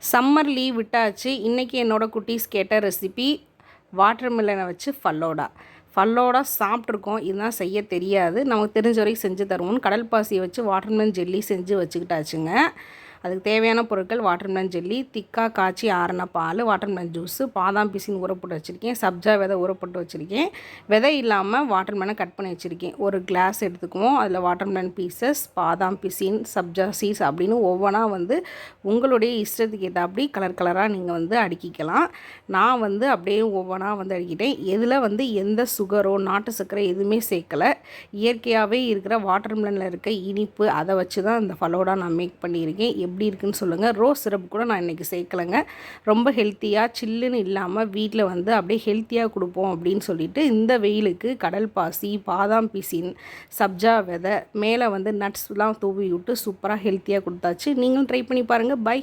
Summer leave விட்டாச்சு. இன்றைக்கி என்னோடய குட்டீஸ் கேட்ட ரெசிபி வாட்டர்மெலனை வச்சு ஃபல்லோடா சாப்பிட்ருக்கோம். இதுதான் செய்ய தெரியாது. நமக்கு தெரிஞ்ச வரைக்கும் செஞ்சு தருவோம்னு கடல் பாசியை வச்சு வாட்டர்மெலன் ஜெல்லி செஞ்சு வச்சுக்கிட்டாச்சுங்க. அதுக்கு தேவையான பொருட்கள் வாட்டர்மெலன் ஜெல்லி, திக்காக காய்ச்சி ஆறின பால், வாட்டர்மெலன் ஜூஸு, பாதாம் பிசின் ஊற போட்டு வச்சுருக்கேன், சப்ஜா விதை ஊற போட்டு வச்சுருக்கேன், விதை இல்லாமல் வாட்டர்மெலனை கட் பண்ணி வச்சுருக்கேன். ஒரு கிளாஸ் எடுத்துக்குவோம். அதில் வாட்டர்மெலன் பீசஸ், பாதாம் பிசின், சப்ஜா சீஸ் அப்படின்னு ஒவ்வொன்றா உங்களுடைய இஷ்டத்துக்கு ஏற்றாப்படி கலராக நீங்கள் அடுக்கிக்கலாம். நான் அப்படியே ஒவ்வொன்றா அடுக்கிட்டேன். எதில் எந்த சுகரோ நாட்டு சர்க்கரை எதுவுமே சேர்க்கலை. இயற்கையாகவே இருக்கிற வாட்டர்மெலனில் இருக்க இனிப்பு அதை வச்சு தான் இந்த ஃபலோடா நான் மேக் பண்ணியிருக்கேன். எப்படி இருக்குன்னு சொல்லுங்கள். ரோஸ் சிரப் கூட நான் இன்றைக்கி சேர்க்கலைங்க. ரொம்ப ஹெல்த்தியாக சில்லுன்னு இல்லாமல் வீட்டில் அப்படியே ஹெல்த்தியாக கொடுப்போம் அப்படின்னு சொல்லிட்டு இந்த வெயிலுக்கு கடல் பாசி, பாதாம் பிசின், சப்ஜா விதை மேலே நட்ஸ்லாம் தூவி விட்டு சூப்பராக ஹெல்த்தியாக கொடுத்தாச்சு. நீங்களும் ட்ரை பண்ணி பாருங்கள். பை.